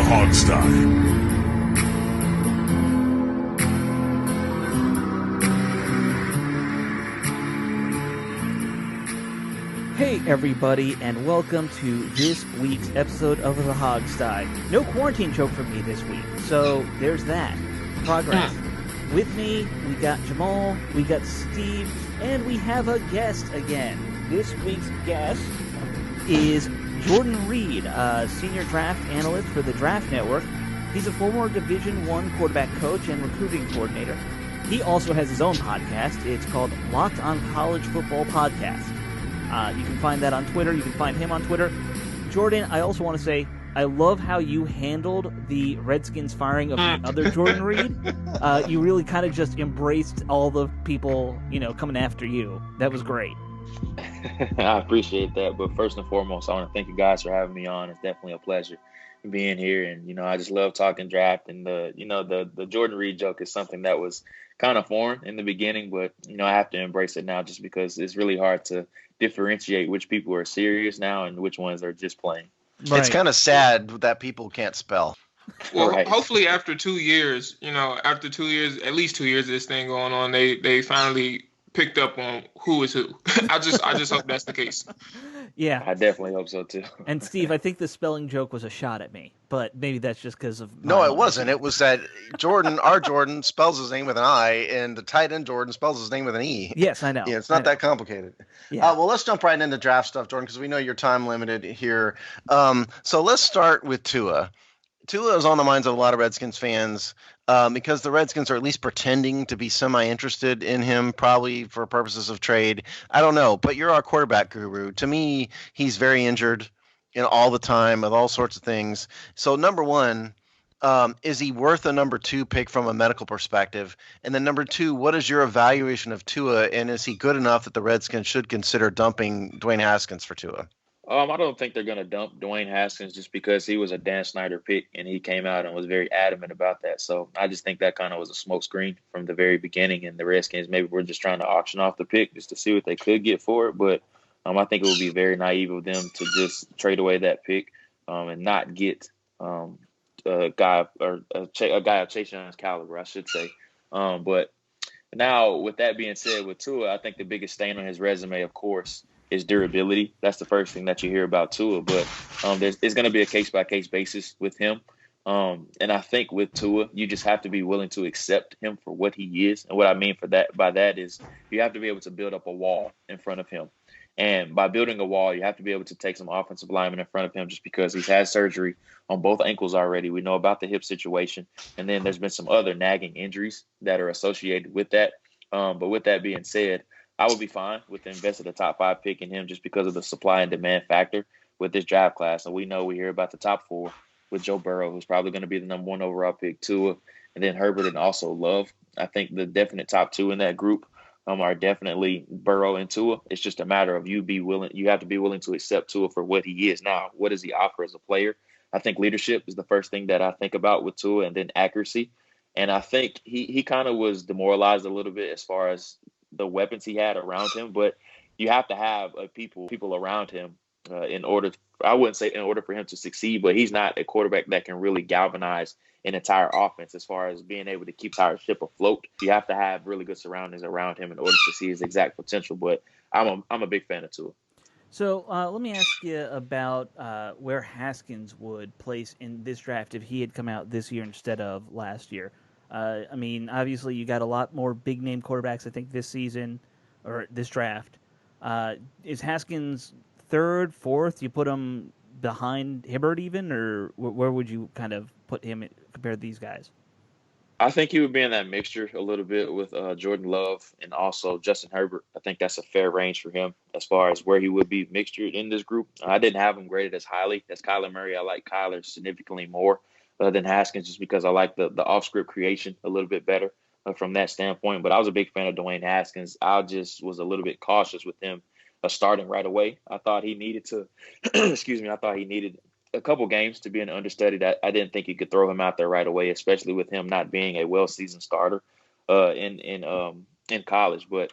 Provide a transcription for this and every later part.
Hogstye. Hey everybody, and welcome to this week's episode of The Hogstye. No quarantine joke for me this week, so there's that. Progress. With me, we got Jamal, we got Steve, and we have a guest again. This week's guest is Jordan Reid, senior draft analyst for the Draft Network. He's a former Division I quarterback coach and recruiting coordinator. He also has his own podcast. It's called Locked on College Football Podcast. You can find that on Twitter. You can find him on Twitter. Jordan, I also want to say, I love how you handled the Redskins firing of the other Jordan Reid. You really kind of just embraced all the people, coming after you. That was great. I appreciate that. But first and foremost, I want to thank you guys for having me on. It's definitely a pleasure being here. And, I just love talking draft. And the Jordan Reid joke is something that was kind of foreign in the beginning, but, I have to embrace it now just because it's really hard to differentiate which people are serious now and which ones are just playing. Right. It's kind of sad that people can't spell. Well, Right. Hopefully after 2 years, at least 2 years of this thing going on, they finally picked up on who is who. I just hope that's the case. Yeah. I definitely hope so too. And Steve, I think the spelling joke was a shot at me, but maybe that's just because of No, it wasn't. It was that our Jordan spells his name with an I, and the tight end Jordan spells his name with an E. Yes, I know. Yeah, it's not that complicated. Yeah. Well, let's jump right into draft stuff, Jordan, because we know you're time limited here. So let's start with Tua. Tua is on the minds of a lot of Redskins fans because the Redskins are at least pretending to be semi-interested in him, probably for purposes of trade. I don't know, but you're our quarterback guru. To me, he's very injured all the time with all sorts of things. So number one, is he worth a number 2 pick from a medical perspective? And then number 2, what is your evaluation of Tua, and is he good enough that the Redskins should consider dumping Dwayne Haskins for Tua? I don't think they're going to dump Dwayne Haskins just because he was a Dan Snyder pick and he came out and was very adamant about that. So I just think that kind of was a smokescreen from the very beginning. And the Redskins maybe were just trying to auction off the pick just to see what they could get for it. But I think it would be very naive of them to just trade away that pick and not get a guy of Chase Young's caliber, I should say. But now, with that being said, with Tua, I think the biggest stain on his resume, of course, is durability. That's the first thing that you hear about Tua, but it's going to be a case-by-case basis with him. And I think with Tua, you just have to be willing to accept him for what he is. And what I mean by that is you have to be able to build up a wall in front of him. And by building a wall, you have to be able to take some offensive linemen in front of him just because he's had surgery on both ankles already. We know about the hip situation. And then there's been some other nagging injuries that are associated with that. But with that being said, I would be fine with investing the top 5 pick in him just because of the supply and demand factor with this draft class. And we hear about the top 4 with Joe Burrow, who's probably going to be the number 1 overall pick, Tua, and then Herbert and also Love. I think the definite top 2 in that group are definitely Burrow and Tua. It's just a matter of you have to be willing to accept Tua for what he is now. What does he offer as a player? I think leadership is the first thing that I think about with Tua, and then accuracy. And I think he kind of was demoralized a little bit as far as the weapons he had around him, but you have to have people around him in order for him to succeed, but he's not a quarterback that can really galvanize an entire offense as far as being able to keep our ship afloat. You have to have really good surroundings around him in order to see his exact potential, but I'm a big fan of Tua. So let me ask you about where Haskins would place in this draft if he had come out this year instead of last year. Obviously you got a lot more big-name quarterbacks, I think, this season or this draft. Is Haskins third, fourth? You put him behind Hibbert even, or where would you kind of put him compared to these guys? I think he would be in that mixture a little bit with Jordan Love and also Justin Herbert. I think that's a fair range for him as far as where he would be mixtured in this group. I didn't have him graded as highly as Kyler Murray. I like Kyler significantly more than Haskins just because I like the off-script creation a little bit better from that standpoint. But I was a big fan of Dwayne Haskins. I just was a little bit cautious with him starting right away. I thought he needed to I thought he needed a couple games to be an understudy. That I didn't think you could throw him out there right away, especially with him not being a well-seasoned starter in college. But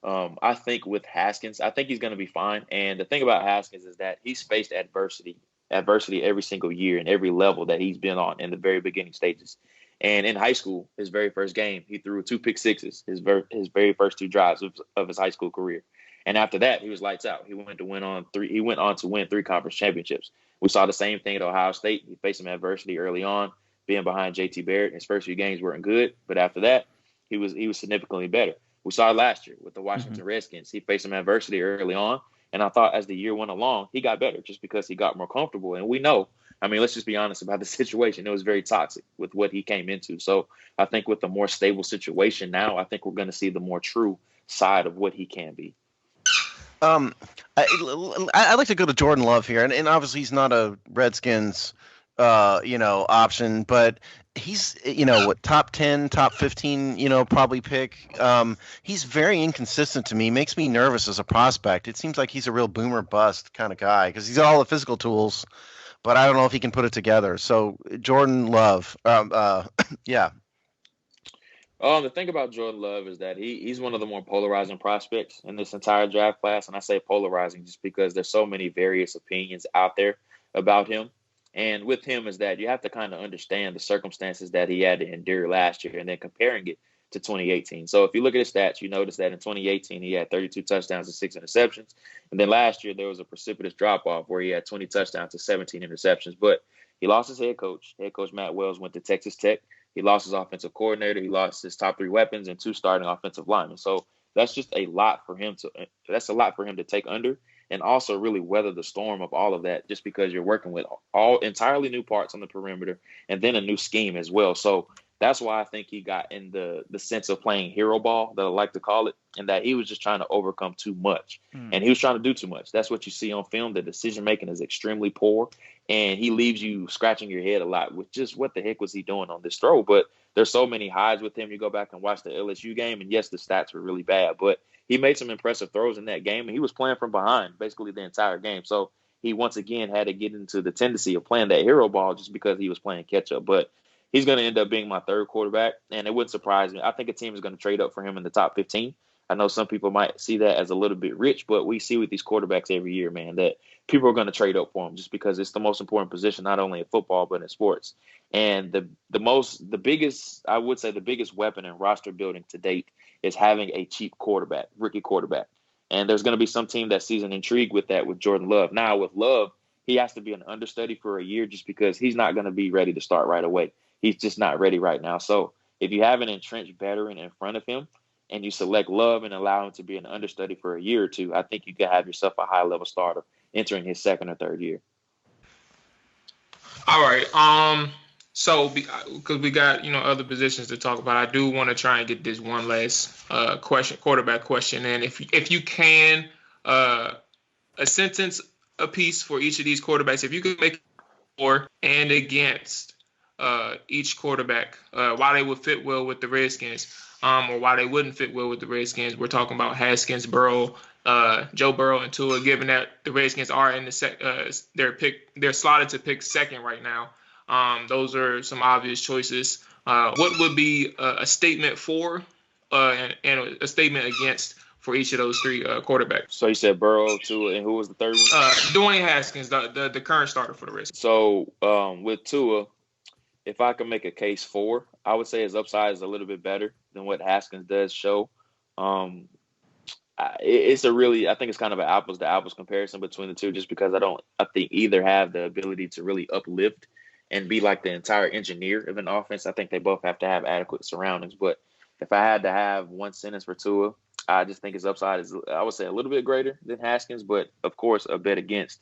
I think with Haskins, I think he's going to be fine. And the thing about Haskins is that he's faced adversity adversity every single year and every level that he's been on in the very beginning stages. And in high school, his very first game, he threw 2 pick sixes, his very first 2 drives of his high school career. And after that, he was lights out. He went on to win 3 conference championships. We saw the same thing at Ohio State. He faced some adversity early on, being behind JT Barrett. His first few games weren't good, but after that, he was significantly better. We saw it last year with the Washington Redskins. He faced some adversity early on, and I thought as the year went along, he got better just because he got more comfortable. And we know, I mean, let's just be honest about the situation. It was very toxic with what he came into. So I think with the more stable situation now, I think we're going to see the more true side of what he can be. I'd like to go to Jordan Love here, and obviously he's not a Redskins, option, but he's, top 10, top 15, probably pick. He's very inconsistent to me. Makes me nervous as a prospect. It seems like he's a real boomer bust kind of guy because he's got all the physical tools, but I don't know if he can put it together. So Jordan Love, yeah. The thing about Jordan Love is that he's one of the more polarizing prospects in this entire draft class. And I say polarizing just because there's so many various opinions out there about him. And with him is that you have to kind of understand the circumstances that he had to endure last year and then comparing it to 2018. So if you look at his stats, you notice that in 2018, he had 32 touchdowns and 6 interceptions. And then last year, there was a precipitous drop-off where he had 20 touchdowns and 17 interceptions. But he lost his head coach. Head coach Matt Wells went to Texas Tech. He lost his offensive coordinator. He lost his top 3 weapons and 2 starting offensive linemen. So that's just a lot for him to take under and also really weather the storm of all of that just because you're working with all entirely new parts on the perimeter and then a new scheme as well. So that's why I think he got in the sense of playing hero ball, that I like to call it, and that he was just trying to overcome too much. And he was trying to do too much. That's what you see on film. The decision-making is extremely poor, and he leaves you scratching your head a lot with just what the heck was he doing on this throw. But there's so many highs with him. You go back and watch the LSU game, and yes, the stats were really bad, but he made some impressive throws in that game, and he was playing from behind basically the entire game. So he once again had to get into the tendency of playing that hero ball just because he was playing catch-up. But he's going to end up being my 3rd quarterback, and it wouldn't surprise me. I think a team is going to trade up for him in the top 15. I know some people might see that as a little bit rich, but we see with these quarterbacks every year, man, that people are going to trade up for him just because it's the most important position, not only in football, but in sports. And the biggest weapon in roster building to date is having a cheap quarterback, rookie quarterback. And there's going to be some team that sees an intrigue with that with Jordan Love. Now, with Love, he has to be an understudy for a year just because he's not going to be ready to start right away. He's just not ready right now. So if you have an entrenched veteran in front of him and you select Love and allow him to be an understudy for a year or two, I think you can have yourself a high-level starter entering his 2nd or 3rd year. All right. So because we got, other positions to talk about, I do want to try and get this one last quarterback question. And if you can, a sentence apiece for each of these quarterbacks, if you could make for and against each quarterback, why they would fit well with the Redskins, or why they wouldn't fit well with the Redskins. We're talking about Haskins, Burrow, Joe Burrow, and Tua. Given that the Redskins are in the they're slotted to pick 2nd right now. Those are some obvious choices. What would be a statement for and a statement against for each of those 3 quarterbacks? So you said Burrow, Tua, and who was the 3rd one? Dwayne Haskins, the current starter for the Redskins. So with Tua, if I could make a case for, I would say his upside is a little bit better than what Haskins does show. I think it's kind of an apples to apples comparison between the two, just because I think either have the ability to really uplift and be like the entire engineer of an offense. I think they both have to have adequate surroundings. But if I had to have one sentence for Tua, I just think his upside is, I would say, a little bit greater than Haskins. But of course, a bet against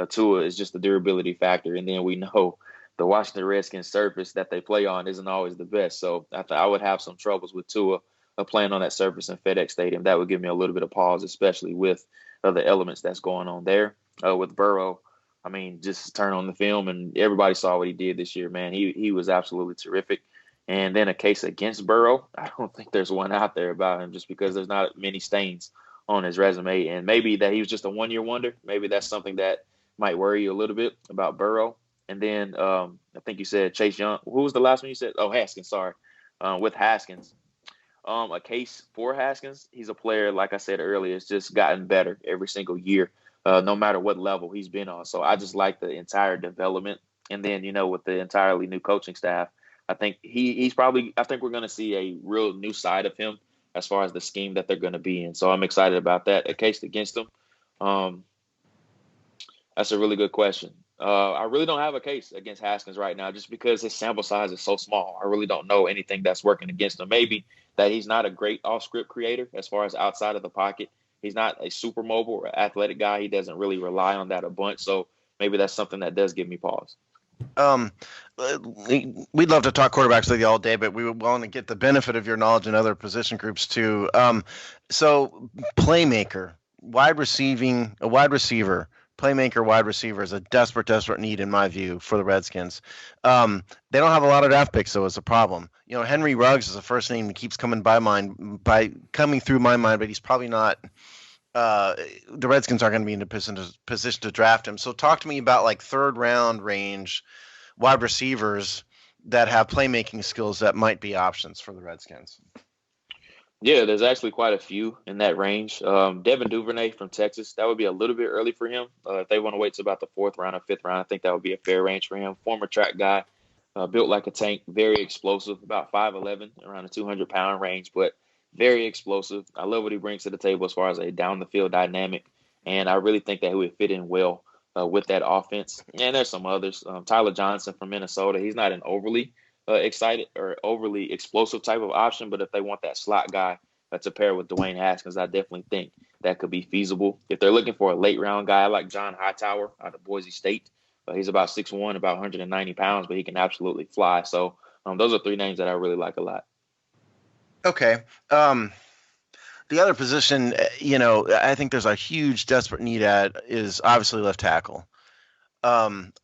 Tua is just the durability factor. And then we know the Washington Redskins surface that they play on isn't always the best. So I would have some troubles with Tua playing on that surface in FedEx Stadium. That would give me a little bit of pause, especially with the elements that's going on there. With Burrow, I mean, just turn on the film and everybody saw what he did this year, man. He was absolutely terrific. And then a case against Burrow, I don't think there's one out there about him just because there's not many stains on his resume. And maybe that he was just a one-year wonder. Maybe that's something that might worry you a little bit about Burrow. And then I think you said Chase Young. Who was the last one you said? Oh, Haskins, sorry. With Haskins. A case for Haskins, he's a player, like I said earlier, it's just gotten better every single year. no matter what level he's been on. So I just like the entire development. And then, with the entirely new coaching staff, I think I think we're going to see a real new side of him as far as the scheme that they're going to be in. So I'm excited about that. A case against him. That's a really good question. I really don't have a case against Haskins right now just because his sample size is so small. I really don't know anything that's working against him. Maybe that he's not a great off-script creator as far as outside of the pocket. He's not a super mobile or athletic guy. He doesn't really rely on that a bunch. So maybe that's something that does give me pause. We'd love to talk quarterbacks with you all day, but we would want to get the benefit of your knowledge in other position groups too. So playmaker, wide receiver, playmaker, wide receiver is a desperate need in my view for the Redskins. They don't have a lot of draft picks, though, is a problem. Henry Ruggs is the first name that keeps coming through my mind, but he's probably not. The Redskins aren't going to be in a position to draft him. So talk to me about like third round range wide receivers that have playmaking skills that might be options for the Redskins. Yeah, there's actually quite a few in that range. Devin Duvernay from Texas, that would be a little bit early for him. If they want to wait to about the 4th round or 5th round, I think that would be a fair range for him. Former track guy, built like a tank, very explosive, about 5'11", around the 200-pound range, but very explosive. I love what he brings to the table as far as a down-the-field dynamic, and I really think that he would fit in well with that offense. And there's some others. Tyler Johnson from Minnesota, he's not an overly excited or overly explosive type of option, but if they want that slot guy to pair with Dwayne Haskins, I definitely think that could be feasible. If they're looking for a late-round guy, I like John Hightower out of Boise State. He's about 6'1", about 190 pounds, but he can absolutely fly. So those are 3 names that I really like a lot. Okay. The other position, I think there's a huge desperate need at is obviously left tackle.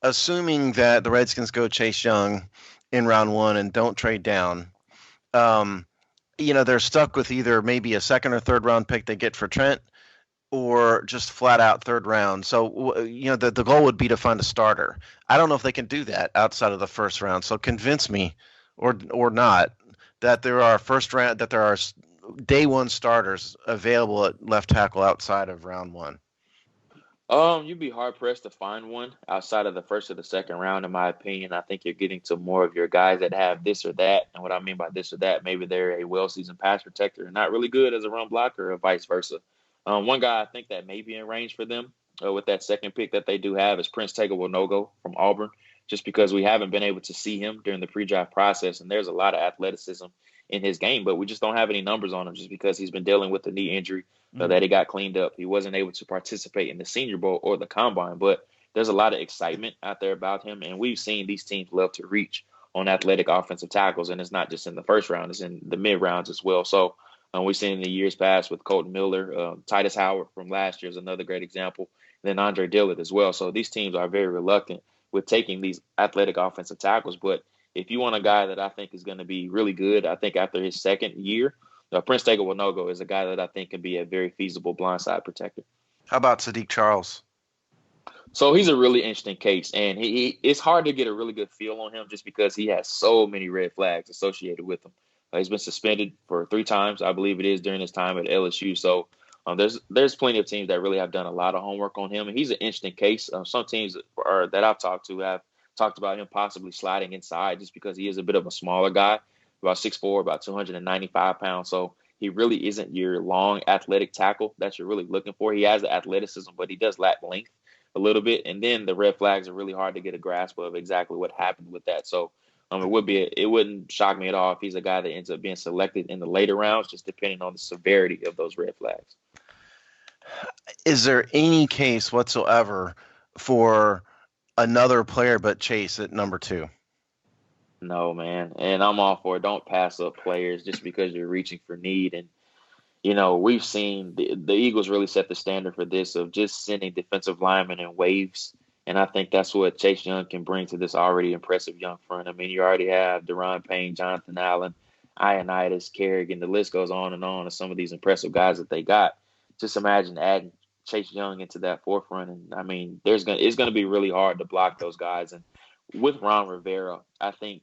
Assuming that the Redskins go Chase Young in round 1 and don't trade down, they're stuck with either maybe a 2nd or 3rd round pick they get for Trent or just flat out 3rd round. So, the goal would be to find a starter. I don't know if they can do that outside of the 1st round. So convince me or not that there are day 1 starters available at left tackle outside of round 1. You'd be hard pressed to find one outside of the 1st or the 2nd round, in my opinion. I think you're getting to more of your guys that have this or that. And what I mean by this or that, maybe they're a well-seasoned pass protector and not really good as a run blocker or vice versa. One guy I think that may be in range for them with that 2nd pick that they do have is Prince Tega-Wanogo from Auburn, just because we haven't been able to see him during the pre-draft process. And there's a lot of athleticism in his game, but we just don't have any numbers on him just because he's been dealing with the knee injury that he got cleaned up. He wasn't able to participate in the Senior Bowl or the Combine, but there's a lot of excitement out there about him. And we've seen these teams love to reach on athletic offensive tackles. And it's not just in the 1st round, it's in the mid rounds as well. So we've seen in the years past with Colton Miller, Titus Howard from last year is another great example, and then Andre Dillard as well. So these teams are very reluctant with taking these athletic offensive tackles. But if you want a guy that I think is going to be really good, I think after his 2nd year, Prince Tega-Wanogo is a guy that I think can be a very feasible blindside protector. How about Sadiq Charles? So he's a really interesting case, and it's hard to get a really good feel on him just because he has so many red flags associated with him. He's been suspended for 3 times, I believe it is, during his time at LSU. So there's plenty of teams that really have done a lot of homework on him, and he's an interesting case. Some teams that I've talked to have talked about him possibly sliding inside just because he is a bit of a smaller guy, about 6'4", about 295 pounds. So he really isn't your long athletic tackle that you're really looking for. He has the athleticism, but he does lack length a little bit. And then the red flags are really hard to get a grasp of exactly what happened with that. So it wouldn't shock me at all if he's a guy that ends up being selected in the later rounds, just depending on the severity of those red flags. Is there any case whatsoever for another player but Chase at number 2? No, man. And I'm all for it. Don't pass up players just because you're reaching for need. And, we've seen the Eagles really set the standard for this of just sending defensive linemen in waves. And I think that's what Chase Young can bring to this already impressive young front. I mean, you already have Daron Payne, Jonathan Allen, Ioannidis, Kerrigan. The list goes on of some of these impressive guys that they got. Just imagine adding Chase Young into that forefront. And, I mean, it's going to be really hard to block those guys. And with Ron Rivera, I think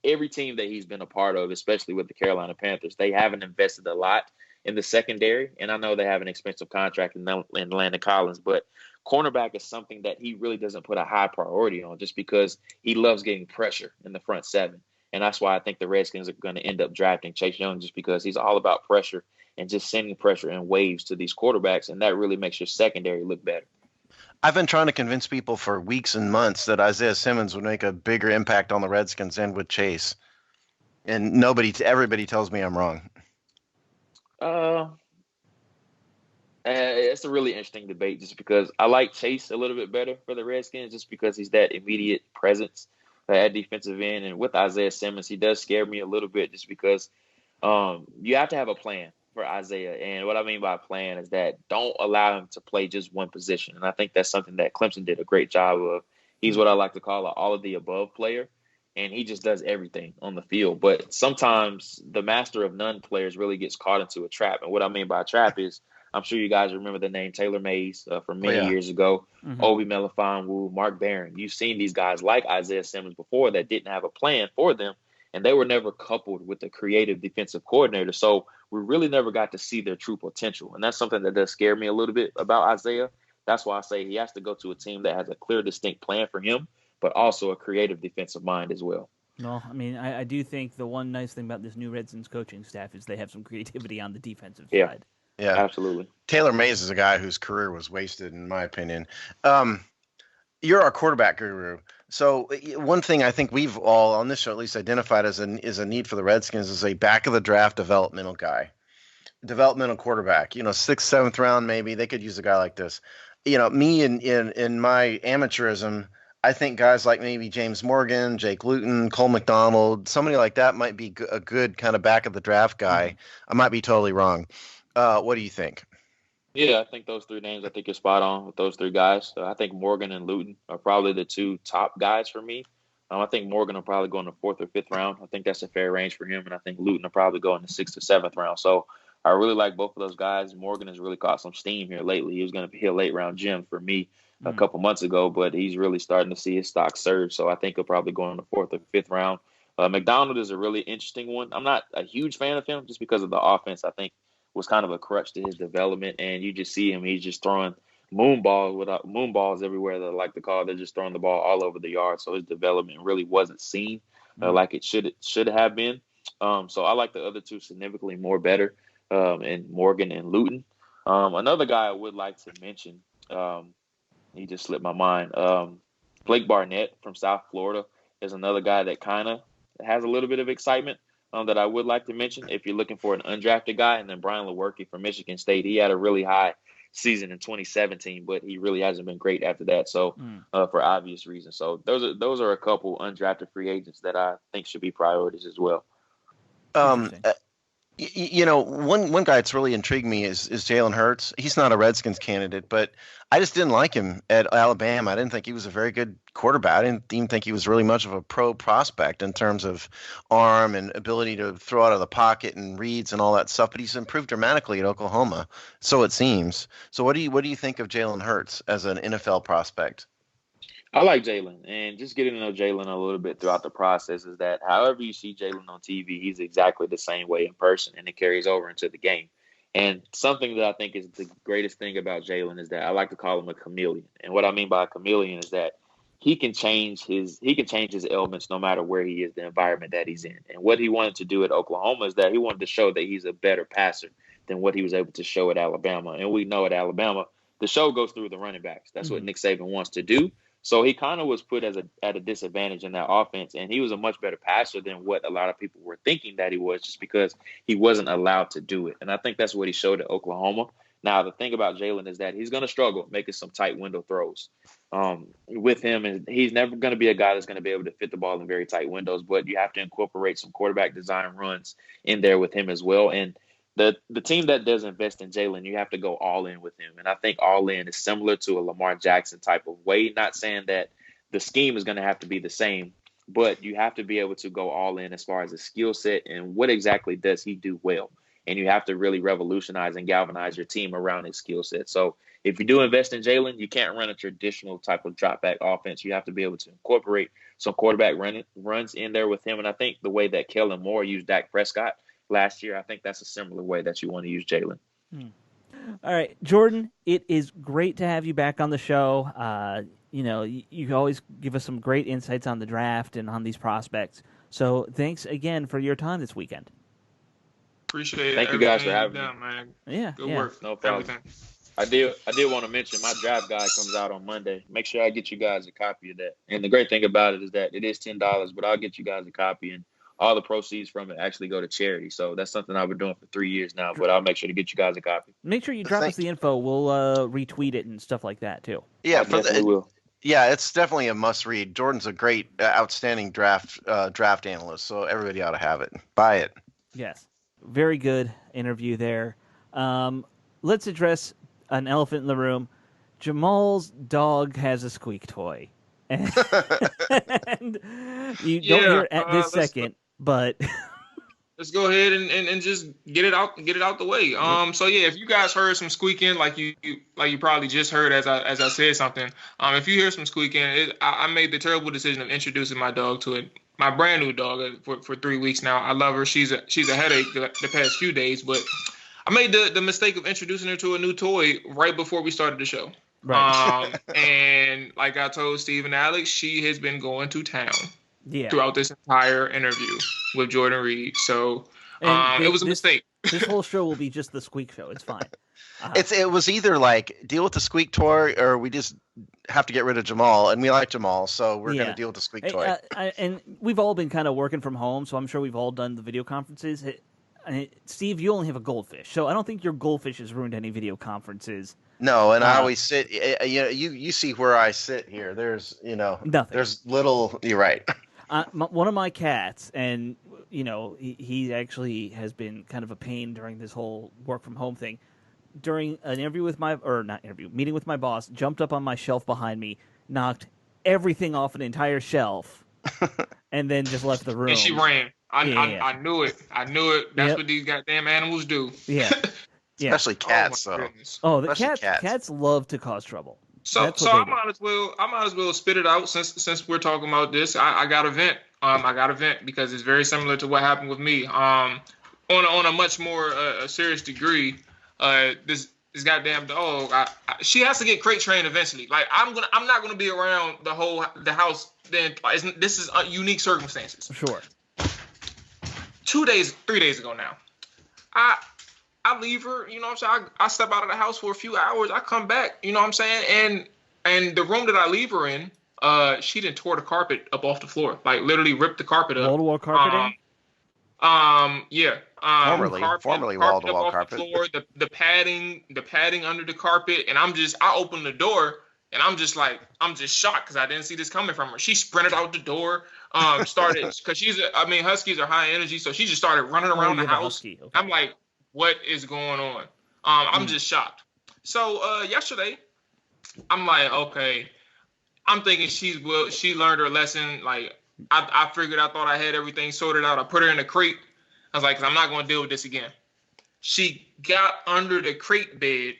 every team that he's been a part of, especially with the Carolina Panthers, they haven't invested a lot in the secondary. And I know they have an expensive contract in Landon Collins, but cornerback is something that he really doesn't put a high priority on just because he loves getting pressure in the front seven. And that's why I think the Redskins are going to end up drafting Chase Young, just because he's all about pressure and just sending pressure in waves to these quarterbacks. And that really makes your secondary look better. I've been trying to convince people for weeks and months that Isaiah Simmons would make a bigger impact on the Redskins than with Chase. And everybody tells me I'm wrong. It's a really interesting debate just because I like Chase a little bit better for the Redskins just because he's that immediate presence at defensive end. And with Isaiah Simmons, he does scare me a little bit just because you have to have a plan for Isaiah. And what I mean by plan is that don't allow him to play just one position. And I think that's something that Clemson did a great job of. He's what I like to call an all-of-the-above player. And he just does everything on the field. But sometimes the master of none players really gets caught into a trap. And what I mean by a trap is, I'm sure you guys remember the name Taylor Mays from many years ago, Obi Melifonwu, Mark Barron. You've seen these guys like Isaiah Simmons before that didn't have a plan for them, and they were never coupled with a creative defensive coordinator. So we really never got to see their true potential. And that's something that does scare me a little bit about Isaiah. That's why I say he has to go to a team that has a clear, distinct plan for him, but also a creative defensive mind as well. Well, I mean, I do think the one nice thing about this new Redskins coaching staff is they have some creativity on the defensive side. Yeah, absolutely. Taylor Mays is a guy whose career was wasted, in my opinion. You're our quarterback guru. So one thing I think we've all on this show at least identified as a need for the Redskins is a back of the draft developmental guy, developmental quarterback. 6th, 7th round maybe they could use a guy like this. Me in my amateurism, I think guys like maybe James Morgan, Jake Luton, Cole McDonald, somebody like that might be a good kind of back of the draft guy. Mm-hmm. I might be totally wrong. What do you think? Yeah, I think those three names, I think you're spot on with those three guys. I think Morgan and Luton are probably the two top guys for me. I think Morgan will probably go in the 4th or 5th round. I think that's a fair range for him. And I think Luton will probably go in the 6th or 7th round. So I really like both of those guys. Morgan has really caught some steam here lately. He was going to be a late round gem for me a couple months ago, but he's really starting to see his stock surge. So I think he'll probably go in the 4th or 5th round. McDonald is a really interesting one. I'm not a huge fan of him just because of the offense. I think was kind of a crutch to his development, and you just see him. He's just throwing moon balls everywhere. That I like to call it. They're just throwing the ball all over the yard. So his development really wasn't seen like it should have been. So I like the other two significantly more better, and Morgan and Luton. Another guy I would like to mention, he just slipped my mind. Blake Barnett from South Florida is another guy that kind of has a little bit of excitement. That I would like to mention if you're looking for an undrafted guy. And then Brian Lewerke from Michigan State, he had a really high season in 2017, but he really hasn't been great after that. So for obvious reasons. So those are a couple undrafted free agents that I think should be priorities as well. One guy that's really intrigued me is Jalen Hurts. He's not a Redskins candidate, but I just didn't like him at Alabama. I didn't think he was a very good quarterback. I didn't even think he was really much of a pro prospect in terms of arm and ability to throw out of the pocket and reads and all that stuff. But he's improved dramatically at Oklahoma, so it seems. So what do you think of Jalen Hurts as an NFL prospect? I like Jalen, and just getting to know Jalen a little bit throughout the process is that however you see Jalen on TV, he's exactly the same way in person, and it carries over into the game. And something that I think is the greatest thing about Jalen is that I like to call him a chameleon. And what I mean by a chameleon is that he can change his elements no matter where he is, the environment that he's in. And what he wanted to do at Oklahoma is that he wanted to show that he's a better passer than what he was able to show at Alabama. And we know at Alabama, the show goes through the running backs. That's what Nick Saban wants to do. So he kind of was put at a disadvantage in that offense, and he was a much better passer than what a lot of people were thinking that he was just because he wasn't allowed to do it. And I think that's what he showed at Oklahoma. Now, the thing about Jalen is that he's going to struggle making some tight window throws with him, and he's never going to be a guy that's going to be able to fit the ball in very tight windows, but you have to incorporate some quarterback design runs in there with him as well. And the team that does invest in Jalen, you have to go all in with him. And I think all in is similar to a Lamar Jackson type of way. Not saying that the scheme is going to have to be the same, but you have to be able to go all in as far as a skill set and what exactly does he do well. And you have to really revolutionize and galvanize your team around his skill set. So if you do invest in Jalen, you can't run a traditional type of drop back offense. You have to be able to incorporate some quarterback runs in there with him. And I think the way that Kellen Moore used Dak Prescott last year, I think that's a similar way that you want to use Jalen. All right, Jordan, it is great to have you back on the show. You always give us some great insights on the draft and on these prospects. So thanks again for your time this weekend. Appreciate it. Thank you guys for having me. man. Yeah, Good work. No problem. Everything. I did want to mention my draft guide comes out on Monday. Make sure I get you guys a copy of that. And the great thing about it is that it is $10, but I'll get you guys a copy, and all the proceeds from it actually go to charity. So that's something I've been doing for 3 years now, but I'll make sure to get you guys a copy. Make sure you drop us the info. We'll retweet it and stuff like that too. Yeah, we will. Yeah, it's definitely a must-read. Jordan's a great, outstanding draft analyst, so everybody ought to have it. Buy it. Yes, very good interview there. Let's address an elephant in the room. Jamal's dog has a squeak toy, and you don't hear it at this second, but let's go ahead and just get it out the way. So yeah, if you guys heard some squeaking, like you probably just heard as I said something. If you hear some squeaking, I made the terrible decision of introducing my dog to it. My brand new dog for 3 weeks now. I love her. She's a headache the past few days, but I made the mistake of introducing her to a new toy right before we started the show. Right. And like I told Steve and Alex, she has been going to town throughout this entire interview with Jordan Reid. So it was a mistake. This whole show will be just the squeak show. It's fine. It was either like deal with the squeak toy, or we just have to get rid of Jamal, and we like Jamal, so we're going to deal with the squeak toy. And we've all been kind of working from home, so I'm sure we've all done the video conferences. Steve, you only have a goldfish, so I don't think your goldfish has ruined any video conferences. No, and I always sit. You see where I sit here. There's nothing. There's little. You're right. One of my cats, and he actually has been kind of a pain during this whole work from home thing. During an meeting with my boss, jumped up on my shelf behind me, knocked everything off an entire shelf, and then just left the room. And she ran. I knew it. That's what these goddamn animals do. Yeah. Especially cats. Cats love to cause trouble. So I might as well spit it out since we're talking about this. I got a vent. I got a vent because it's very similar to what happened with me. On a much more serious degree, this goddamn dog. She has to get crate trained eventually. Like I'm not gonna be around the house. Then this is unique circumstances. Sure. 3 days ago now, I leave her, you know what I'm saying? I step out of the house for a few hours. I come back, you know what I'm saying? And the room that I leave her in, she done tore the carpet up off the floor. Like literally ripped the carpet up. Wall-to-wall carpeting? Yeah. Formerly wall-to-wall carpet. The padding under the carpet, and I open the door, and I'm just shocked because I didn't see this coming from her. She sprinted out the door, started because Huskies are high energy, so she just started running around the house. Okay. I'm like, what is going on? I'm just shocked. So yesterday, I'm like, okay. I'm thinking she learned her lesson. Like I figured, I thought I had everything sorted out. I put her in a crate. I was like, I'm not going to deal with this again. She got under the crate bed,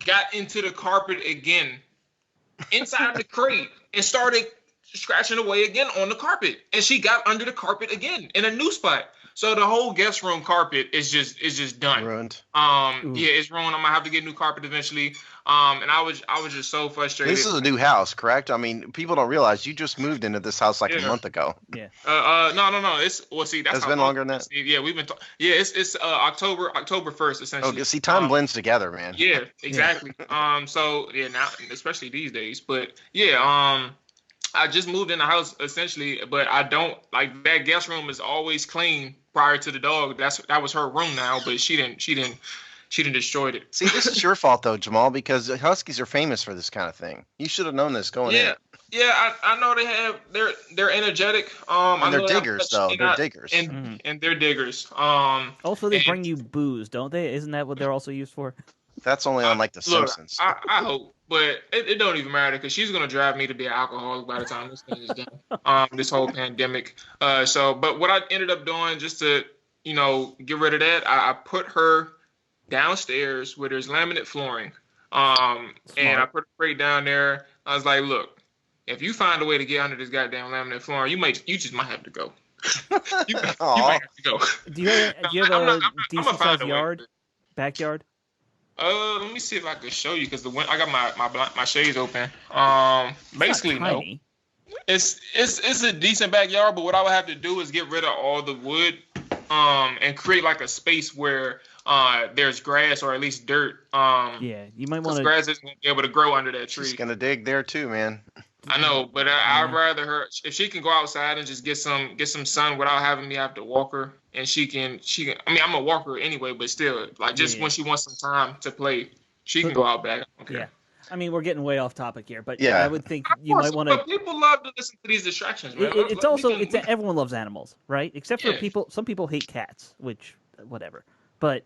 got into the carpet again, inside the crate, and started scratching away again on the carpet. And she got under the carpet again in a new spot. So the whole guest room carpet is just done. Ruined. It's ruined. I'm gonna have to get new carpet eventually. And I was just so frustrated. This is a new house, correct? I mean, people don't realize you just moved into this house like a month ago. Yeah. No. That's it's been longer than that. Yeah, we've been. It's October 1st essentially. Okay, see, time blends together, man. Yeah, exactly. So yeah, now especially these days, but yeah, I just moved in the house essentially, but I don't like that guest room is always clean prior to the dog. That was her room now, but she didn't destroy it. See, this is your fault though, Jamal, because Huskies are famous for this kind of thing. You should have known this going in. Yeah, I know they have. They're energetic. And they're diggers though. They're diggers. And they're diggers. Also, they bring you booze, don't they? Isn't that what they're also used for? That's only on like The Simpsons. I hope, but it don't even matter because she's gonna drive me to be an alcoholic by the time this thing is done. This whole pandemic. But what I ended up doing just to get rid of that, I put her downstairs where there's laminate flooring. And I put her crate down there. I was like, look, if you find a way to get under this goddamn laminate flooring, you just might have to go. you might have to go. Do you have a decent sized yard? Backyard? Let me see if I can show you because I got my shades open. Basically, no. It's a decent backyard, but what I would have to do is get rid of all the wood, and create like a space where there's grass or at least dirt. Yeah, you might want to. Grass isn't gonna be able to grow under that tree. She's gonna dig there too, man. I know, but I'd rather her if she can go outside and just get some sun without having me have to walk her, and she can. I mean, I'm a walker anyway, but still, like just when she wants some time to play, she can go out back. Okay. Yeah. I mean, we're getting way off topic here, but yeah, I would think you might want to. But people love to listen to these distractions, man. Everyone loves animals, right? Except for people. Some people hate cats, which whatever. But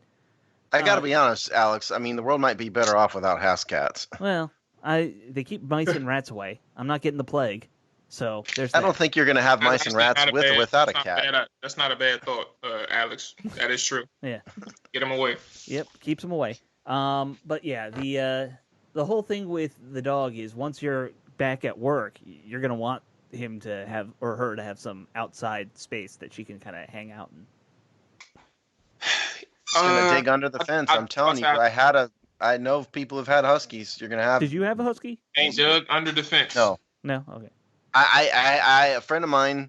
I got to be honest, Alex. I mean, the world might be better off without house cats. Well, they keep mice and rats away. I'm not getting the plague, so there's. I don't think you're going to have mice and rats with or without a cat. That's not a bad thought, Alex. That is true. Yeah. Get them away. Yep, keeps them away. But yeah, the whole thing with the dog is once you're back at work, you're going to want him to have or her to have some outside space that she can kind of hang out in. It's going to dig under the fence. I'm telling you, I know people who've had huskies. You're going to have. Did you have a husky? Ain't dug under the fence. No. Okay. A friend of mine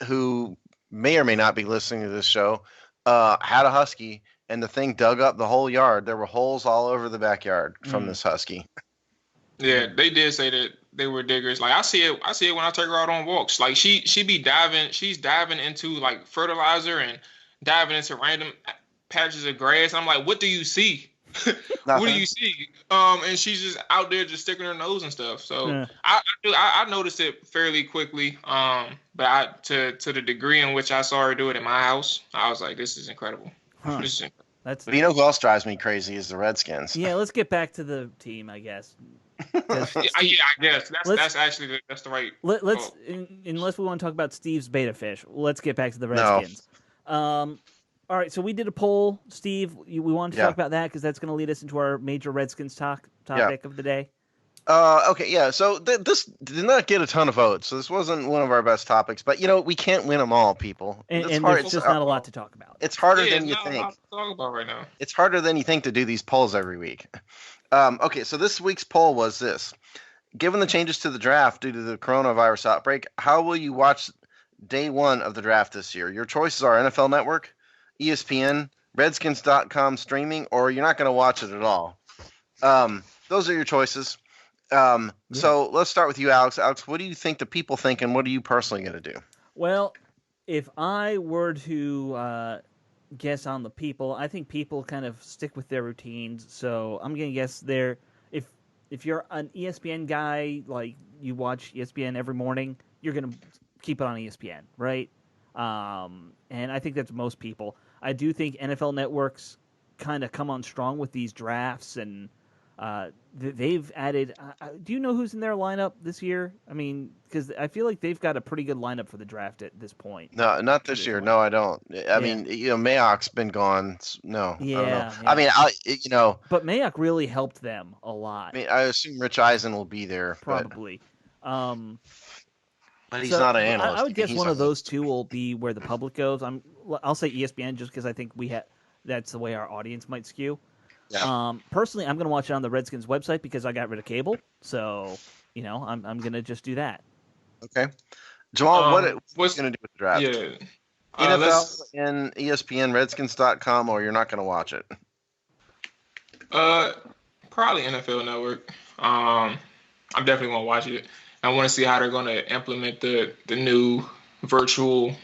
who may or may not be listening to this show had a husky, and the thing dug up the whole yard. There were holes all over the backyard from this husky. Yeah, they did say that they were diggers. Like I see it when I take her out on walks. Like she be diving. She's diving into like fertilizer and diving into random patches of grass. I'm like, what do you see? What do you see? And she's just out there just sticking her nose and stuff. So I noticed it fairly quickly. But to the degree in which I saw her do it in my house, I was like, this is incredible. Huh. This is incredible. But you know who else drives me crazy is the Redskins. Yeah, let's get back to the team, I guess. I guess that's the right. Let's unless we want to talk about Steve's beta fish, let's get back to the Redskins. No. All right, so we did a poll, Steve. We wanted to talk about that because that's going to lead us into our major Redskins topic of the day. Okay, yeah. So this did not get a ton of votes, so this wasn't one of our best topics. But we can't win them all, people. And there's just not a lot to talk about. It's harder than you think. A lot to talk about right now. It's harder than you think to do these polls every week. Okay, so this week's poll was this: given the changes to the draft due to the coronavirus outbreak, how will you watch day one of the draft this year? Your choices are NFL Network, ESPN, Redskins.com streaming, or you're not going to watch it at all. Those are your choices. So let's start with you, Alex. Alex, what do you think the people think, and what are you personally going to do? Well, if I were to guess on the people, I think people kind of stick with their routines. So I'm going to guess if you're an ESPN guy, like you watch ESPN every morning, you're going to keep it on ESPN, right? And I think that's most people. I do think NFL networks kind of come on strong with these drafts, and they've added. Do you know who's in their lineup this year? I mean, because I feel like they've got a pretty good lineup for the draft at this point. No, not this year. No, I don't. I mean, Mayock's been gone. No, yeah, I don't know. Yeah. I mean, but Mayock really helped them a lot. I mean, I assume Rich Eisen will be there, probably. But he's not an analyst. I would guess one of those two will be where the public goes. I'll say ESPN just because I think that's the way our audience might skew. Yeah. Personally, I'm going to watch it on the Redskins website because I got rid of cable. So, I'm going to just do that. Okay. Jamal, what's going to do with the draft? Yeah. NFL and ESPN, Redskins.com, or you're not going to watch it? Probably NFL Network. I'm definitely going to watch it. I want to see how they're going to implement the new virtual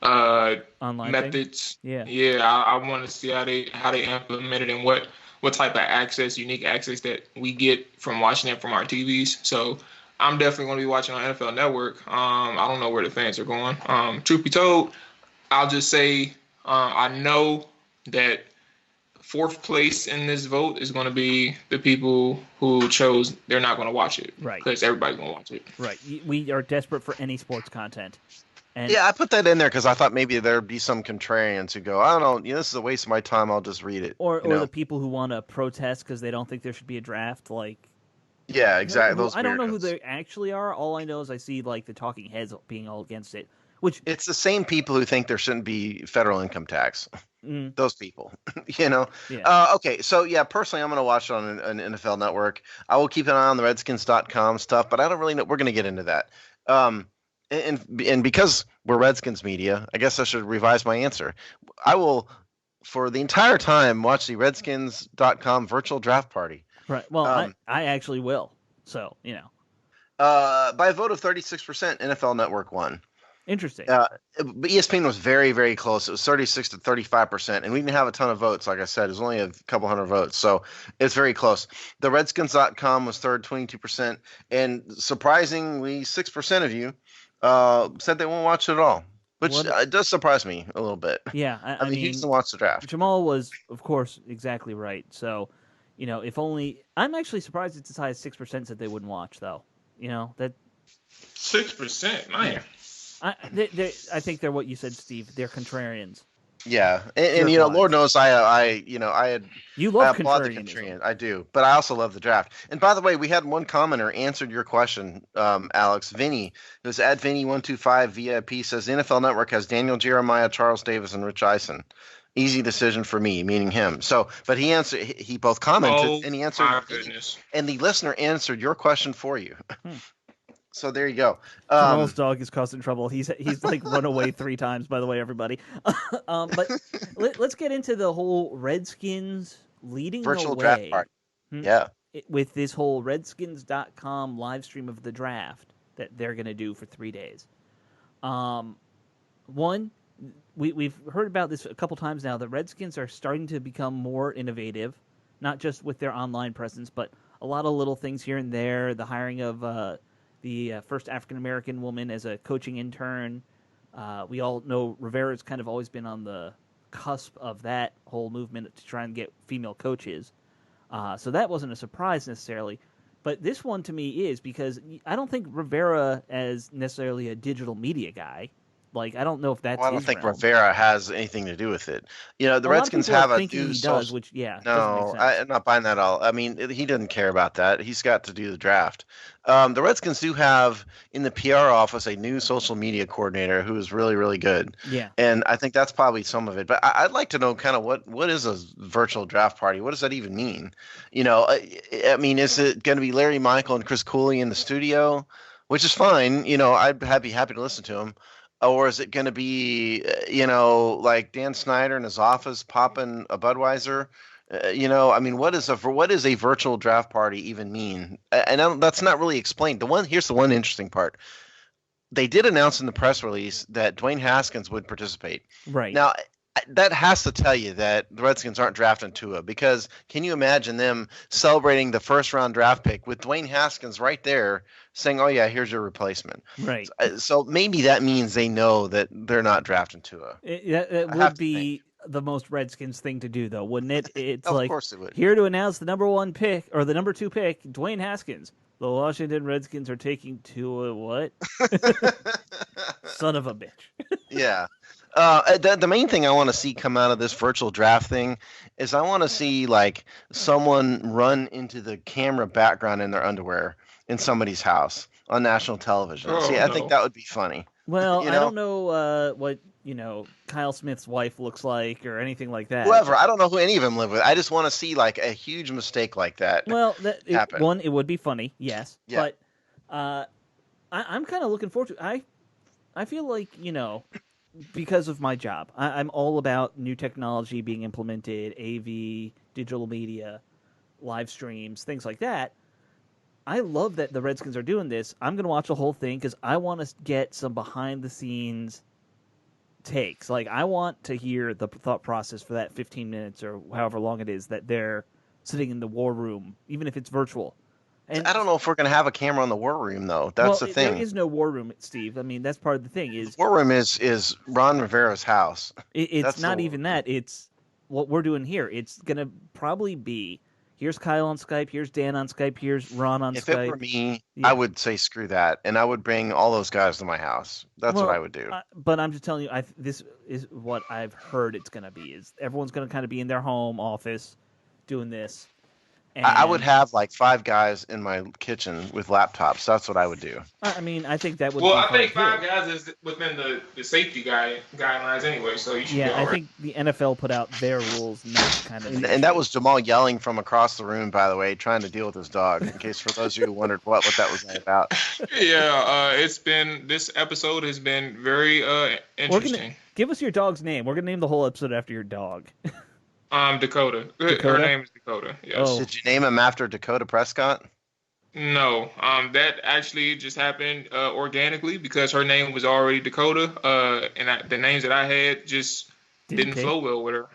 online methods. Thing? Yeah. I want to see how they implement it and what type of unique access that we get from watching it from our TVs. So I'm definitely going to be watching on NFL Network. I don't know where the fans are going. Truth be told, I'll just say I know that fourth place in this vote is going to be the people who chose they're not going to watch it. Right. Because everybody's going to watch it. Right. We are desperate for any sports content. And I put that in there because I thought maybe there'd be some contrarians who go, I don't know, this is a waste of my time. I'll just read it. Or the people who want to protest because they don't think there should be a draft. Yeah, exactly. I don't know who they actually are. All I know is I see like the talking heads being all against it, Which It's the same people who think there shouldn't be federal income tax. mm, Those people, you know. yeah. Okay, so yeah, personally, I'm going to watch it on an NFL network. I will keep an eye on the Redskins.com stuff, but I don't really know. We're going to get into that. And because we're Redskins media, I guess I should revise my answer. I will, for the entire time, watch the Redskins.com virtual draft party. Right. Well, Um, I actually will. So, by a vote of 36%, NFL Network won. interesting. But ESPN was very, very close. It was 36 to 35%, and we didn't have a ton of votes. Like I said, it was only a couple hundred votes, so it's very close. The Redskins.com was third, 22%, and surprisingly, 6% of you said they won't watch it at all, which it does surprise me a little bit. Yeah, I mean, who doesn't watch the draft? Jamal was, of course, exactly right. So, if only I'm actually surprised it's as high as 6% said they wouldn't watch, though. That 6%, man. I think they're what you said, Steve. They're contrarians. Yeah, and Lord knows I had You applaud love the contrarianism. contrarian. I do, but I also love the draft. And by the way, we had one commenter answered your question, Alex. Vinny, who's at Vinny125 VIP, says the NFL Network has Daniel Jeremiah, Charles Davis, and Rich Eisen. Easy decision for me, meaning him. So, but he answered. He both commented and he answered. My goodness. And the listener answered your question for you. So there you go. Jamal's dog is causing trouble. He's like run away 3 times. By the way, everybody. But let's get into the whole Redskins leading virtual the way. Draft party. Yeah. With this whole Redskins.com live stream of the draft that they're going to do for 3 days. One, we've heard about this a couple times now. The Redskins are starting to become more innovative, not just with their online presence, but a lot of little things here and there. The hiring of the first African-American woman as a coaching intern. We all know Rivera's kind of always been on the cusp of that whole movement to try and get female coaches. So that wasn't a surprise necessarily. But this one to me is because I don't think Rivera as necessarily a digital media guy. Like, I don't know if that's Well, I don't his think realm. Rivera has anything to do with it. The Redskins have a new he social. does, which doesn't No, make sense. I'm not buying that at all. I mean, he doesn't care about that. He's got to do the draft. The Redskins do have in the PR office a new social media coordinator who is really, really good. Yeah. And I think that's probably some of it. But I'd like to know kind of what is a virtual draft party? What does that even mean? I mean, is it going to be Larry Michael and Chris Cooley in the studio, which is fine. I'd be happy to listen to him. Or is it going to be, like Dan Snyder in his office popping a Budweiser? I mean, what does a virtual draft party even mean? And that's not really explained. Here's the one interesting part. They did announce in the press release that Dwayne Haskins would participate. Right. Now, that has to tell you that the Redskins aren't drafting Tua, because can you imagine them celebrating the first round draft pick with Dwayne Haskins right there saying, "Oh yeah, here's your replacement." Right. So maybe that means they know that they're not drafting Tua. It would be the most Redskins thing to do, though, wouldn't it? It's Of like, course it would. Here to announce the number 1 pick or the number 2 pick, Dwayne Haskins. The Washington Redskins are taking Tua. What? Son of a bitch. Yeah. The main thing I want to see come out of this virtual draft thing is I want to see like someone run into the camera background in their underwear in somebody's house on national television. I think that would be funny. Well, I don't know what Kyle Smith's wife looks like or anything like that. Whoever, I don't know who any of them live with. I just want to see like a huge mistake like that. Well, happen. It would be funny, yes. Yeah. But I'm kind of looking forward to it. I feel like because of my job, I'm all about new technology being implemented, AV, digital media, live streams, things like that. I love that the Redskins are doing this. I'm going to watch the whole thing because I want to get some behind-the-scenes takes. Like, I want to hear the thought process for that 15 minutes or however long it is that they're sitting in the war room, even if it's virtual. And I don't know if we're going to have a camera in the war room, though. That's the thing. There is no war room, Steve. I mean, that's part of the thing. War room is Ron Rivera's house. It's not even that. It's what we're doing here. It's going to probably be, here's Kyle on Skype, here's Dan on Skype, here's Ron on Skype. If it were me, I would say screw that, and I would bring all those guys to my house. That's what I would do. But I'm just telling you, this is what I've heard it's going to be. Is everyone's going to kind of be in their home office doing this. And I would have like 5 guys in my kitchen with laptops. That's what I would do. I mean, I think that would Well, be I fun think too. 5 guys is within the safety guidelines anyway, so you should be all I right. think the NFL put out their rules, and that's kind of And that was Jamal yelling from across the room, by the way, trying to deal with his dog. In case for those of you who wondered what that was all about. Yeah, this episode has been very interesting. Give us your dog's name. We're gonna name the whole episode after your dog. Dakota. Her name is Dakota. Yes. Oh. Did you name him after Dakota Prescott? No. That actually just happened organically because her name was already Dakota. And the names that I had just didn't flow well with her.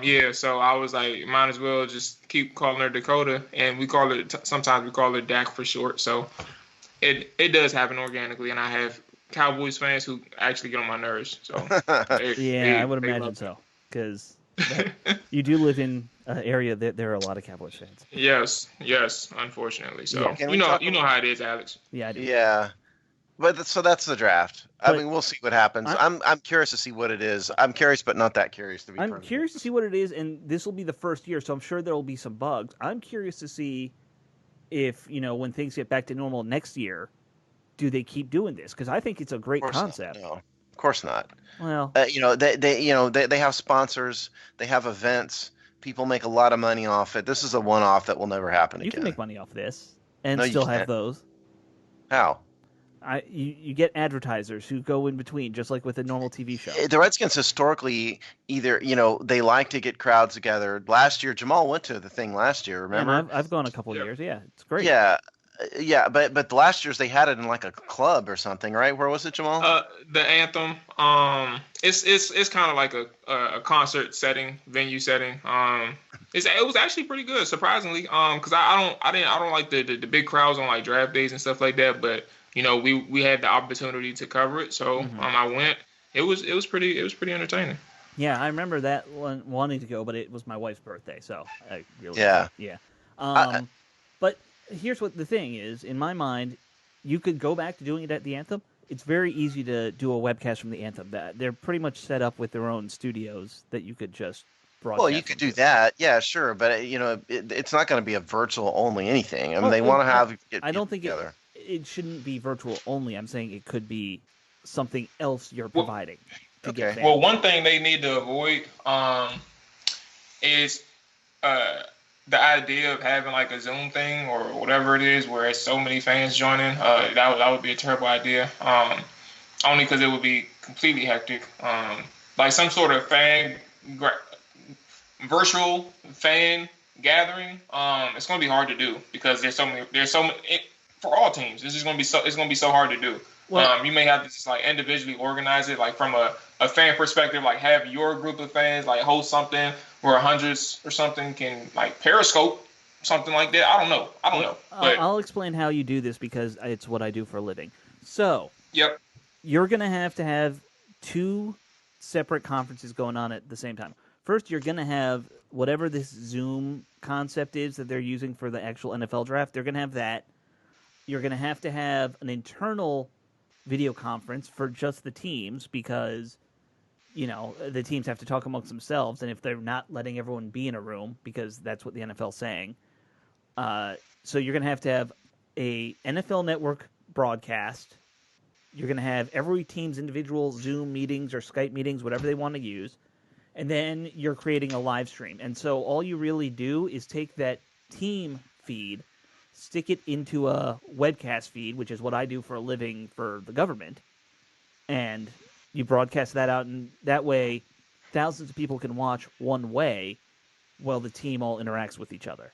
Yeah. So I was like, might as well just keep calling her Dakota, and sometimes we call her Dak for short. So it does happen organically, and I have Cowboys fans who actually get on my nerves. So I would imagine so, because you do live in an area that there are a lot of Cowboys fans. Yes, unfortunately. So you know how it is, Alex. Yeah, I do. Yeah, but so that's the draft. I mean, we'll see what happens. I'm curious to see what it is. I'm curious, but not that curious to be. I'm curious to see what it is, and this will be the first year, so I'm sure there will be some bugs. I'm curious to see if when things get back to normal next year, do they keep doing this? Because I think it's a great concept. No, of course not. Well, they have sponsors, they have events. People make a lot of money off it. This is a one-off that will never happen again. You can make money off this and still have those. How? You get advertisers who go in between, just like with a normal TV show. The Redskins historically either they like to get crowds together. Last year, Jamal went to the thing last year. Remember? And I've gone a couple of years. Yeah, it's great. Yeah, but the last years they had it in like a club or something, right? Where was it, Jamal? The Anthem. It's kind of like a concert setting, venue setting. It was actually pretty good, surprisingly. Because I don't like the big crowds on like draft days and stuff like that. But we had the opportunity to cover it, so I went. It was pretty entertaining. Yeah, I remember that one wanting to go, but it was my wife's birthday, so I really yeah. But here's what the thing is. In my mind, you could go back to doing it at the Anthem. It's very easy to do a webcast from the Anthem. They're pretty much set up with their own studios that you could just broadcast. Well, you could do that, yeah, sure, but it's not going to be a virtual only anything. I mean, they want to have. I don't think it shouldn't be virtual only. I'm saying it could be something else you're providing. Okay. Well, one thing they need to avoid is the idea of having like a Zoom thing or whatever it is, where it's so many fans joining. That would be a terrible idea. Only because it would be completely hectic. Like some sort of virtual fan gathering. It's going to be hard to do because there's so many. For all teams, it's going to be so hard to do. Well, you may have to just like individually organize it, like from a fan perspective, like have your group of fans like host something where hundreds or something can like Periscope, something like that. I don't know. But I'll explain how you do this because it's what I do for a living. So, yep, you're going to have 2 separate conferences going on at the same time. First, you're going to have whatever this Zoom concept is that they're using for the actual NFL draft. They're going to have that. You're going to have an internal video conference for just the teams because, the teams have to talk amongst themselves, and if they're not letting everyone be in a room, because that's what the NFL's saying. So you're going to have a NFL Network broadcast. You're going to have every team's individual Zoom meetings or Skype meetings, whatever they want to use. And then you're creating a live stream. And so all you really do is take that team feed, stick it into a webcast feed, which is what I do for a living for the government, and you broadcast that out, and that way thousands of people can watch one way while the team all interacts with each other.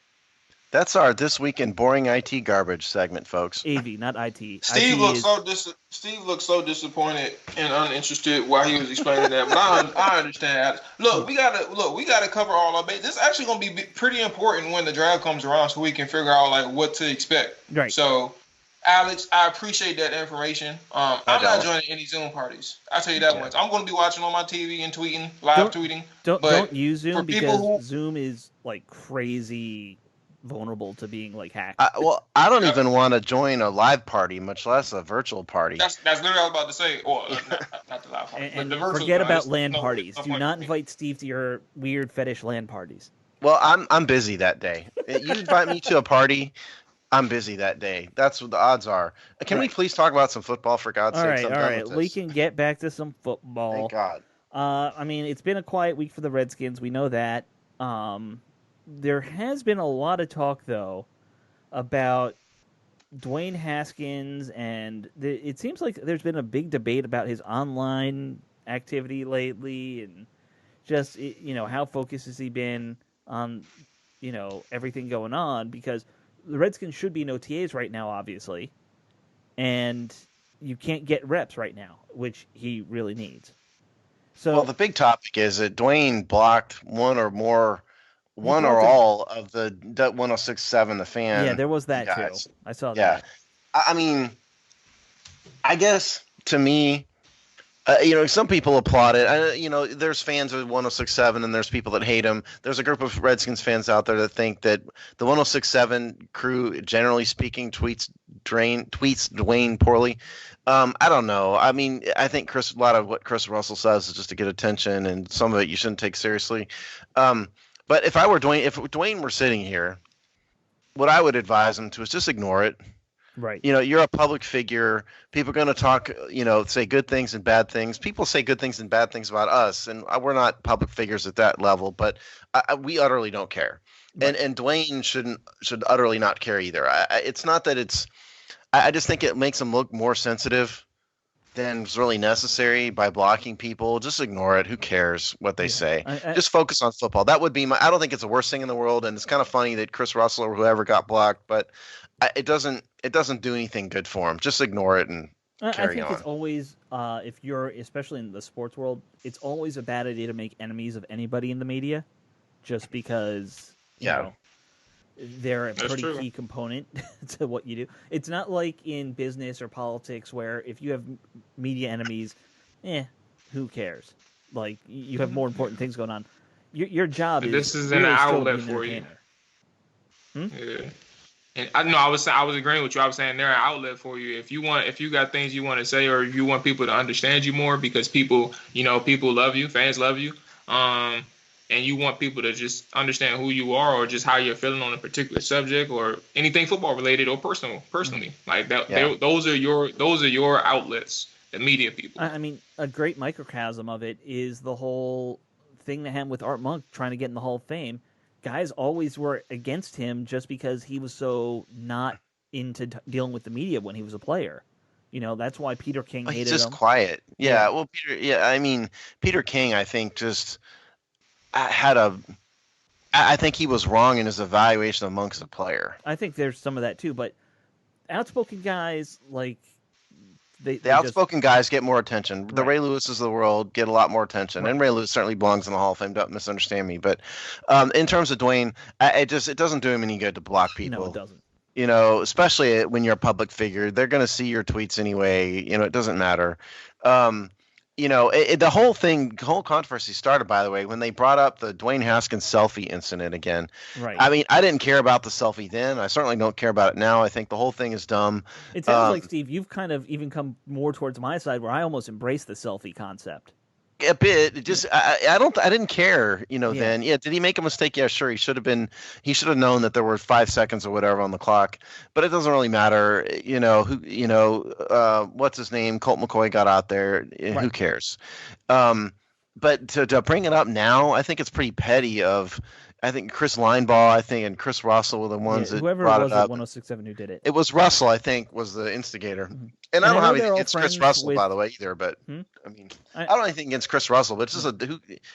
That's our This Week in Boring IT Garbage segment, folks. AV, not IT. Steve looked so disappointed and uninterested while he was explaining that, but I understand. Look, we gotta cover all our bases. This is actually gonna be pretty important when the draft comes around, so we can figure out like what to expect. Right. So, Alex, I appreciate that information. I'm not joining any Zoom parties. I'll tell you that much. I'm gonna be watching on my TV and tweeting, tweeting. Don't use Zoom because Zoom is like crazy vulnerable to being like hacked. I don't even want to join a live party, much less a virtual party. That's literally what I was about to say. Or not the live party. And forget about LAN parties. Do not invite Steve to your weird fetish LAN parties. Well, I'm busy that day. You invite me to a party, I'm busy that day. That's what the odds are. Can we please talk about some football, for God's sakes? I'm all done right. with We this. can get back to some football. Thank God. I mean, it's been a quiet week for the Redskins. We know that. There has been a lot of talk, though, about Dwayne Haskins, and it seems like there's been a big debate about his online activity lately, and just how focused has he been on everything going on, because the Redskins should be in OTAs right now, obviously, and you can't get reps right now, which he really needs. So, well, the big topic is that Dwayne blocked one or all of the 106.7 The Fan. Yeah, there was that guys. too. I saw Yeah. that. I mean, I guess to me, some people applaud it. There's fans of 106.7 and there's people that hate him. There's a group of Redskins fans out there that think that the 106.7 crew, generally speaking, tweets Dwayne poorly. I don't know. I mean, I think a lot of what Chris Russell says is just to get attention, and some of it you shouldn't take seriously. But if Dwayne were sitting here, what I would advise him to is just ignore it. Right. You're a public figure. People are going to talk, say good things and bad things. People say good things and bad things about us, and we're not public figures at that level, but we utterly don't care. Right. And Dwayne should utterly not care either. It's not that it's – I just think it makes him look more sensitive than is really necessary by blocking people. Just ignore it. Who cares what they say? Just focus on football. That would be I don't think it's the worst thing in the world, and it's kind of funny that Chris Russell or whoever got blocked, but – it doesn't do anything good for him. Just ignore it and carry on. I think it's always, if you're, especially in the sports world, it's always a bad idea to make enemies of anybody in the media, just because they're a pretty key component to what you do. It's not like in business or politics where if you have media enemies, who cares? Like, you have more important things going on. Your job is this is really an still outlet to be an for you. entertainer. Yeah. And I was agreeing with you. I was saying they're an outlet for you. If you got things you want to say, or if you want people to understand you more, because people love you, fans love you, and you want people to just understand who you are, or just how you're feeling on a particular subject, or anything football related or personally, like that. Yeah. Those are your outlets, the media people. I mean, a great microcosm of it is the whole thing that happened with Art Monk trying to get in the Hall of Fame. Guys always were against him just because he was so not into dealing with the media when he was a player. That's why Peter King hated him. He's just quiet. Yeah. Well, Peter King, I think, just I think he was wrong in his evaluation of Monk as a player. I think there's some of that too, but outspoken guys like the outspoken guys get more attention. The Ray Lewis's of the world get a lot more attention, and Ray Lewis certainly belongs in the Hall of Fame. Don't misunderstand me, but in terms of Dwayne, it doesn't do him any good to block people. No, it doesn't. Especially when you're a public figure, they're going to see your tweets anyway. It doesn't matter. The whole controversy started, by the way, when they brought up the Dwayne Haskins selfie incident again. Right. I mean, I didn't care about the selfie then. I certainly don't care about it now. I think the whole thing is dumb. It sounds like, Steve, you've kind of even come more towards my side, where I almost embrace the selfie concept. A bit. I didn't care, then. Yeah, did he make a mistake? Yeah, sure. He should have known that there were 5 seconds or whatever on the clock. But it doesn't really matter. What's his name? Colt McCoy got out there. Right. Who cares? But to bring it up now, I think it's pretty petty I think Chris Linebaugh, and Chris Russell were the ones that brought it up. Whoever it was at 106.7 who did it. It was Russell, I think, was the instigator. Mm-hmm. And I don't have anything against Chris Russell, by the way, either. But I mean, I don't have anything against Chris Russell, but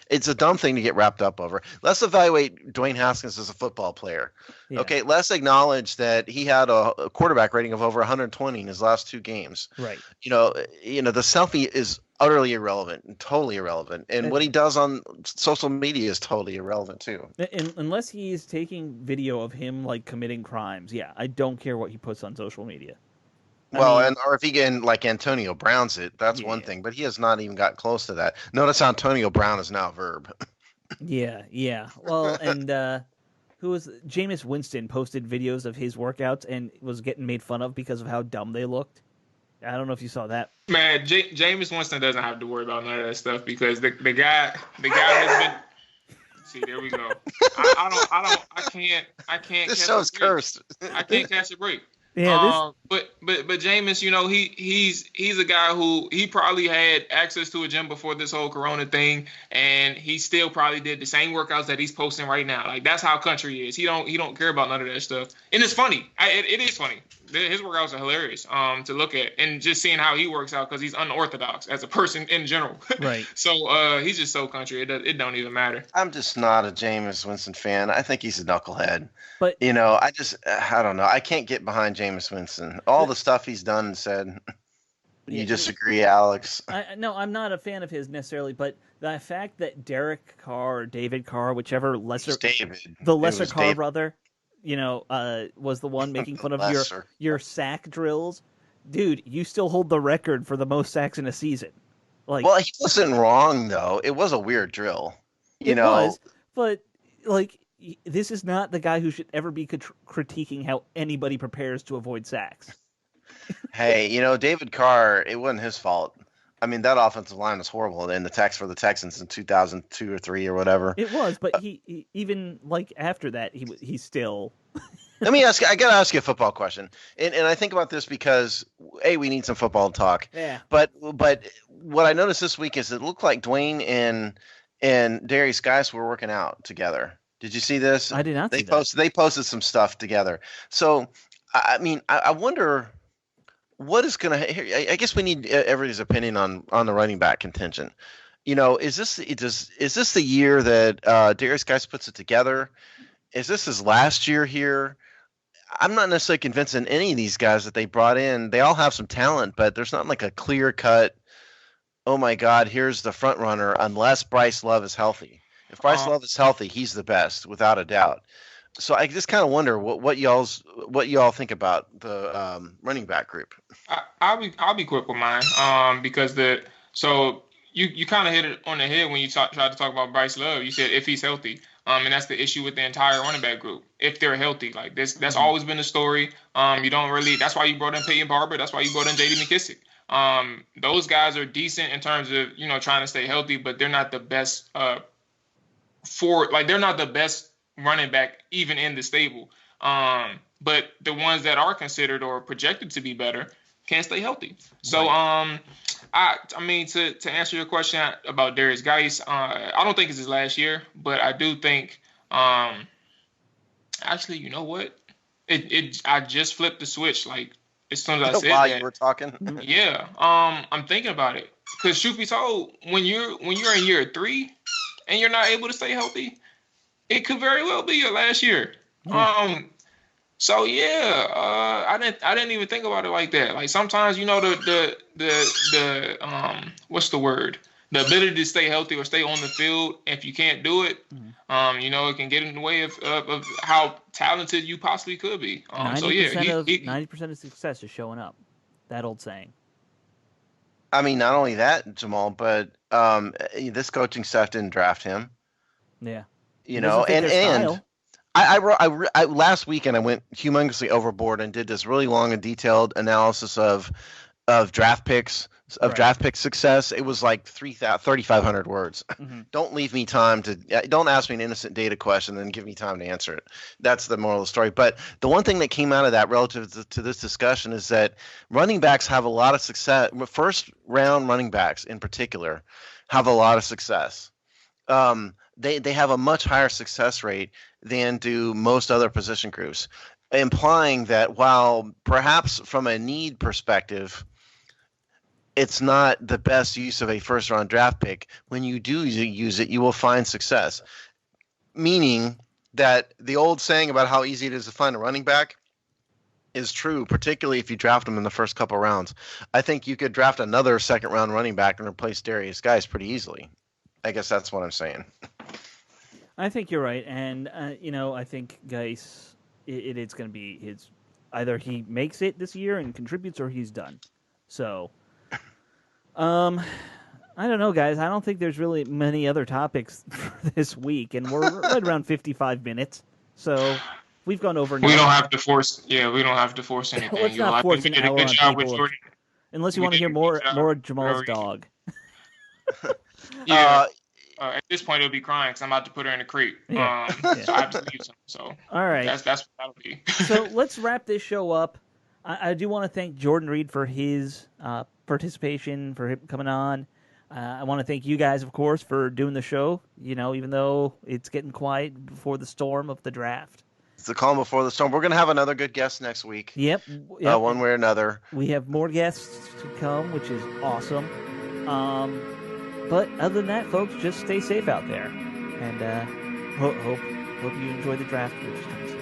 it's a dumb thing to get wrapped up over. Let's evaluate Dwayne Haskins as a football player. Yeah. Okay, let's acknowledge that he had a quarterback rating of over 120 in his last 2 games. Right. The selfie is utterly irrelevant and totally irrelevant, and what he does on social media is totally irrelevant too. Unless he's taking video of him like committing crimes, I don't care what he puts on social media. Or if he can, like Antonio Brown's it, that's one thing, but he has not even got close to that. Notice Antonio Brown is now a verb. Yeah. Well, and who was Jameis Winston posted videos of his workouts and was getting made fun of because of how dumb they looked. I don't know if you saw that. Man, Jameis Winston doesn't have to worry about none of that stuff, because the guy has been See, there we go. I can't. This show's cursed. I can't catch a break. Yeah, but Jameis, you know, he's a guy who he probably had access to a gym before this whole Corona thing, and he still probably did the same workouts that he's posting right now. Like, that's how country he is. He don't care about none of that stuff, and it's funny. It is funny. His workouts are hilarious to look at, and just seeing how he works out because he's unorthodox as a person in general. Right. So he's just so country. It don't even matter. I'm just not a Jameis Winston fan. I think he's a knucklehead. But you know, I don't know. I can't get behind Jameis Winston. All the stuff he's done and said. You disagree, Alex? No, I'm not a fan of his necessarily, but the fact that Derek Carr or David Carr, whichever lesser Carr brother, you know, was the one making fun of your sack drills. Dude, you still hold the record for the most sacks in a season. Like, well, he wasn't wrong though. It was a weird drill. It was, but like, this is not the guy who should ever be critiquing how anybody prepares to avoid sacks. Hey, you know, David Carr, it wasn't his fault. I mean, that offensive line was horrible in the for the Texans in 2002 or 3 or whatever. It was, but he even like after that, he still. Let me ask. I got to ask you a football question, and I think about this because we need some football talk. Yeah. But what I noticed this week is it looked like Dwayne and Darius Geis were working out together. Did you see this? I did not. They posted some stuff together. So I mean, I wonder. What is going to? I guess we need everybody's opinion on the running back contention. You know, is this the year that Darius Geis puts it together? Is this his last year here? I'm not necessarily convinced in any of these guys that they brought in. They all have some talent, but there's not like a clear cut. Oh my God, here's the front runner. Unless Bryce Love is healthy. If Bryce Love is healthy, he's the best without a doubt. So I just kind of wonder what y'all think about the running back group. I'll be quick with mine because you kind of hit it on the head when you tried to talk about Bryce Love. You said if he's healthy, and that's the issue with the entire running back group. If they're healthy, like this, that's always been the story. You don't really. That's why you brought in Peyton Barber. That's why you brought in J.D. McKissick. Those guys are decent in terms of trying to stay healthy, but they're not the best they're not the best running back even in the stable. But the ones that are considered or projected to be better can't stay healthy. So I mean to answer your question about Darius Geis, I don't think it's his last year, but I do think actually, you know what? I just flipped the switch like as soon as I said while that. You were talking. Yeah. I'm thinking about it. Because truth be told, when you're in year 3 and you're not able to stay healthy, it could very well be your last year. So yeah, I didn't even think about it like that. Like sometimes, the what's the word? The ability to stay healthy or stay on the field. If you can't do it, it can get in the way of how talented you possibly could be. 90% of success is showing up. That old saying. I mean, not only that, Jamal, but this coaching staff didn't draft him. Yeah. And I last weekend I went humongously overboard and did this really long and detailed analysis of draft picks draft pick success. It was like 3,500 words. Mm-hmm. Don't leave me time don't ask me an innocent data question and give me time to answer it. That's the moral of the story. But the one thing that came out of that relative to this discussion is that running backs have a lot of success. First round running backs in particular have a lot of success. They have a much higher success rate than do most other position groups, implying that while perhaps from a need perspective, it's not the best use of a first-round draft pick, when you do use it, you will find success. Meaning that the old saying about how easy it is to find a running back is true, particularly if you draft them in the first couple rounds. I think you could draft another second-round running back and replace Darius Geis pretty easily. I guess that's what I'm saying. I think you're right, and I think Geis, it's going to be his. Either he makes it this year and contributes, or he's done. So, I don't know, guys. I don't think there's really many other topics for this week, and we're right around 55 minutes. So we've gone over. We don't have to force. Yeah, we don't have to force anything. Let's not force an hour on people. Unless you want to hear more Jamal's dog. Yeah. At this point, it'll be crying because I'm about to put her in the creek. Yeah. So I have to leave some. So all right, that's what that'll be. So let's wrap this show up. I do want to thank Jordan Reid for his participation, for him coming on. I want to thank you guys, of course, for doing the show. Even though it's getting quiet before the storm of the draft. It's the calm before the storm. We're going to have another good guest next week. Yep. One way or another. We have more guests to come, which is awesome. But other than that, folks, just stay safe out there. And hope you enjoy the draft, which comes